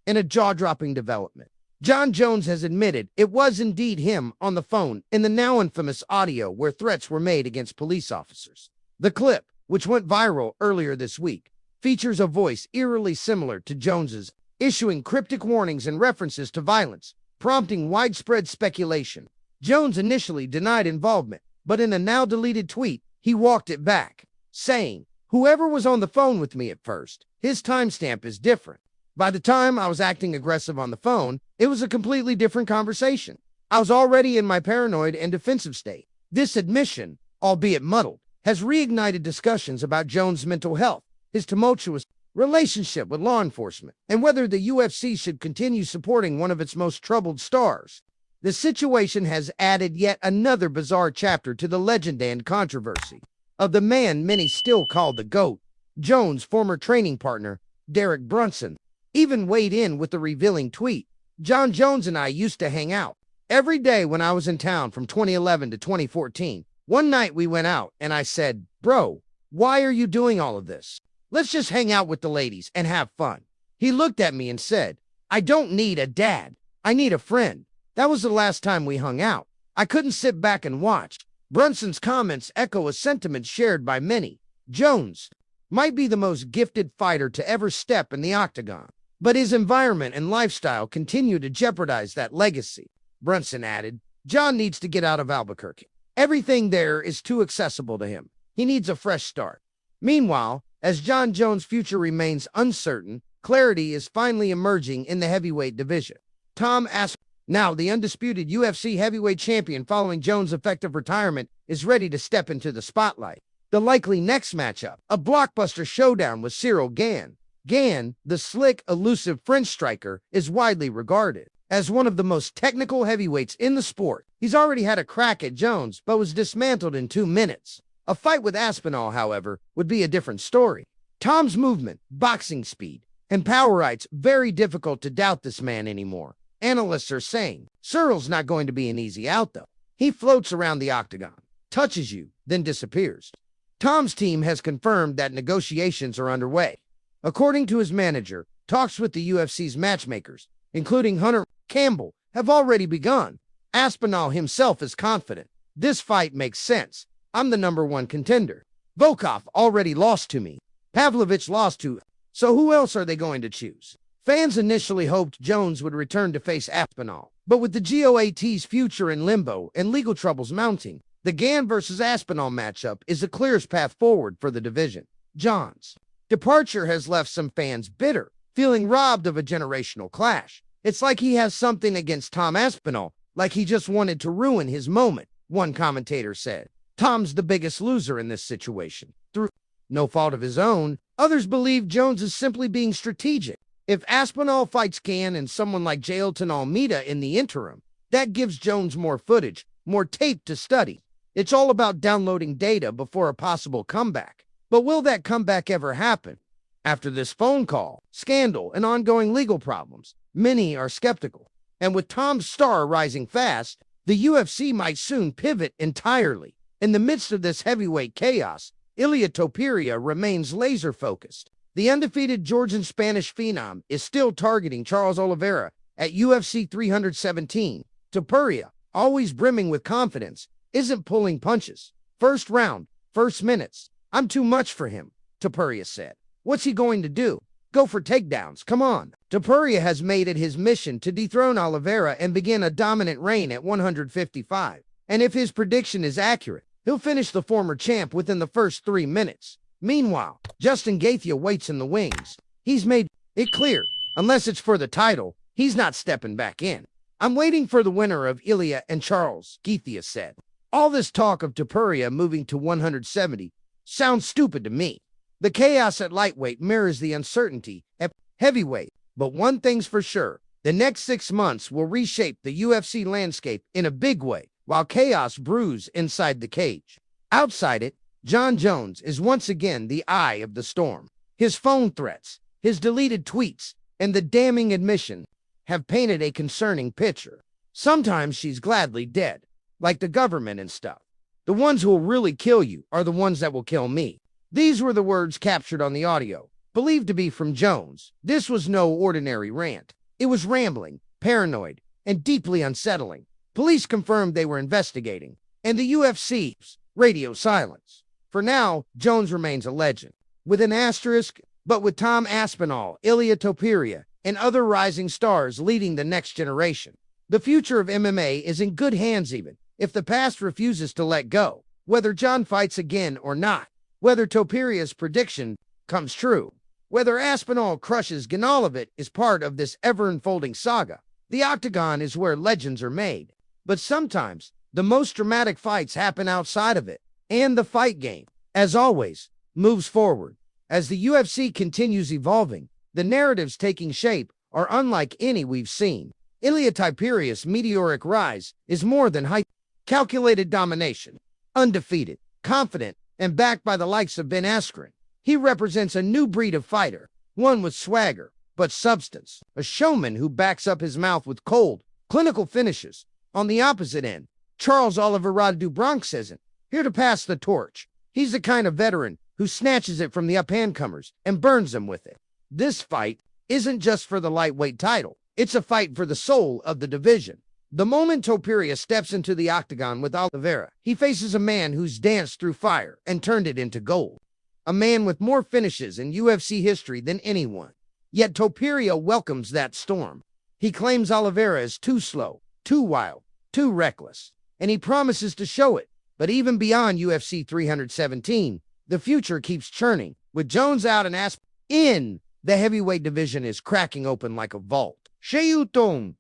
in a jaw-dropping development. Jon Jones has admitted it was indeed him on the phone in the now infamous audio where threats were made against police officers. The clip, which went viral earlier this week, features a voice eerily similar to Jones's, issuing cryptic warnings and references to violence, prompting widespread speculation. Jones initially denied involvement, but in a now-deleted tweet, he walked it back, saying, "Whoever was on the phone with me at first, his timestamp is different. By the time I was acting aggressive on the phone, it was a completely different conversation. I was already in my paranoid and defensive state." This admission, albeit muddled, has reignited discussions about Jones' mental health, his tumultuous relationship with law enforcement, and whether the UFC should continue supporting one of its most troubled stars. The situation has added yet another bizarre chapter to the legend and controversy of the man many still call the GOAT. Jones' former training partner, Derek Brunson, even weighed in with the revealing tweet. "Jon Jones and I used to hang out every day when I was in town from 2011 to 2014. One night we went out and I said, 'Bro, why are you doing all of this? Let's just hang out with the ladies and have fun.' He looked at me and said, 'I don't need a dad. I need a friend.' That was the last time we hung out. I couldn't sit back and watch." Brunson's comments echo a sentiment shared by many. Jones might be the most gifted fighter to ever step in the octagon, but his environment and lifestyle continue to jeopardize that legacy. Brunson added, "Jon needs to get out of Albuquerque. Everything there is too accessible to him. He needs a fresh start." Meanwhile, as Jon Jones' future remains uncertain, clarity is finally emerging in the heavyweight division. Tom Aspinall, now the undisputed UFC heavyweight champion following Jones' effective retirement, is ready to step into the spotlight. The likely next matchup, a blockbuster showdown with Cyril Gane. Gane, the slick, elusive French striker, is widely regarded as one of the most technical heavyweights in the sport. He's already had a crack at Jones, but was dismantled in 2 minutes. A fight with Aspinall, however, would be a different story. Tom's movement, boxing speed, and power rights very difficult to doubt this man anymore. Analysts are saying Cyril's not going to be an easy out, though. He floats around the octagon, touches you, then disappears. Tom's team has confirmed that negotiations are underway. According to his manager, talks with the UFC's matchmakers, including Hunter Campbell, have already begun. Aspinall himself is confident. "This fight makes sense. I'm the #1 contender. Volkov already lost to me. Pavlovich lost to, so who else are they going to choose?" Fans initially hoped Jones would return to face Aspinall, but with the GOAT's future in limbo and legal troubles mounting, the Gane versus Aspinall matchup is the clearest path forward for the division. Jones' departure has left some fans bitter, feeling robbed of a generational clash. "It's like he has something against Tom Aspinall, like he just wanted to ruin his moment," one commentator said. "Tom's the biggest loser in this situation, through no fault of his own." Others believe Jones is simply being strategic. If Aspinall fights Gane and someone like Jailton Almeida in the interim, that gives Jones more footage, more tape to study. It's all about downloading data before a possible comeback. But will that comeback ever happen? After this phone call, scandal, and ongoing legal problems, many are skeptical. And with Tom's star rising fast, the UFC might soon pivot entirely. In the midst of this heavyweight chaos, Ilia Topuria remains laser-focused. The undefeated Georgian Spanish phenom is still targeting Charles Oliveira at UFC 317. Topuria, always brimming with confidence, isn't pulling punches. "First round, first minutes. I'm too much for him," Topuria said. "What's he going to do? Go for takedowns, come on." Topuria has made it his mission to dethrone Oliveira and begin a dominant reign at 155. And if his prediction is accurate, he'll finish the former champ within the first 3 minutes. Meanwhile, Justin Gaethje waits in the wings. He's made it clear, unless it's for the title, he's not stepping back in. "I'm waiting for the winner of Ilia and Charles," Gaethje said. All this talk of Topuria moving to 170 sounds stupid to me. The chaos at lightweight mirrors the uncertainty at heavyweight. But one thing's for sure, the next 6 months will reshape the UFC landscape in a big way, while chaos brews inside the cage. Outside it, Jon Jones is once again the eye of the storm. His phone threats, his deleted tweets, and the damning admission have painted a concerning picture. Sometimes she's gladly dead, like the government and stuff. "The ones who will really kill you are the ones that will kill me." These were the words captured on the audio. believed to be from Jones. This was no ordinary rant. It was rambling, paranoid, and deeply unsettling. Police confirmed they were investigating, and the UFC's radio silence. For now, Jones remains a legend, with an asterisk, but with Tom Aspinall, Ilia Topuria, and other rising stars leading the next generation. The future of MMA is in good hands even if the past refuses to let go, whether Jon fights again or not, whether Topuria's prediction comes true, whether Aspinall crushes Gane. All of it is part of this ever-unfolding saga. The octagon is where legends are made, but sometimes the most dramatic fights happen outside of it, and the fight game, as always, moves forward. As the UFC continues evolving, the narratives taking shape are unlike any we've seen. Ilia Topuria's meteoric rise is more than hype. Calculated domination, undefeated, confident, and backed by the likes of Ben Askren. He represents a new breed of fighter, one with swagger, but substance, a showman who backs up his mouth with cold, clinical finishes. On the opposite end, Charles Oliveira du Bronx isn't here to pass the torch. He's the kind of veteran who snatches it from the up-and-comers and burns them with it. This fight isn't just for the lightweight title. It's a fight for the soul of the division. The moment Topuria steps into the octagon with Oliveira, he faces a man who's danced through fire and turned it into gold. A man with more finishes in UFC history than anyone. Yet Topuria welcomes that storm. He claims Oliveira is too slow, too wild, too reckless, and he promises to show it. But even beyond UFC 317, the future keeps churning. With Jones out and Aspinall in, the heavyweight division is cracking open like a vault. Sheyuton,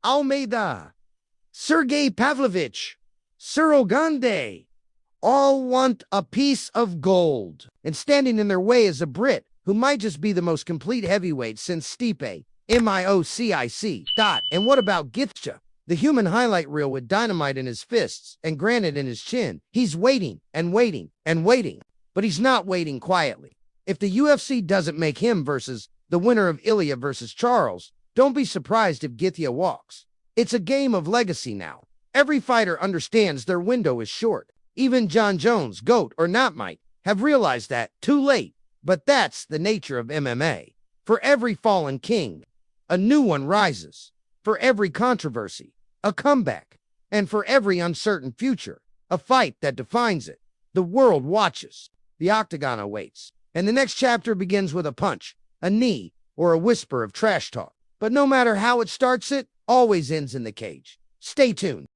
Almeida, Sergey Pavlovich, Surogande, all want a piece of gold. And standing in their way is a Brit who might just be the most complete heavyweight since Stipe, Miocic. And what about Githja? The human highlight reel with dynamite in his fists and granite in his chin. He's waiting and waiting and waiting, but he's not waiting quietly. If the UFC doesn't make him versus the winner of Ilia versus Charles, don't be surprised if Githja walks. It's a game of legacy now. Every fighter understands their window is short. Even Jon Jones, GOAT or not, might have realized that too late. But that's the nature of MMA. For every fallen king, a new one rises. For every controversy, a comeback. And for every uncertain future, a fight that defines it. The world watches. The octagon awaits. And the next chapter begins with a punch, a knee, or a whisper of trash talk. But no matter how it starts, it always ends in the cage. Stay tuned.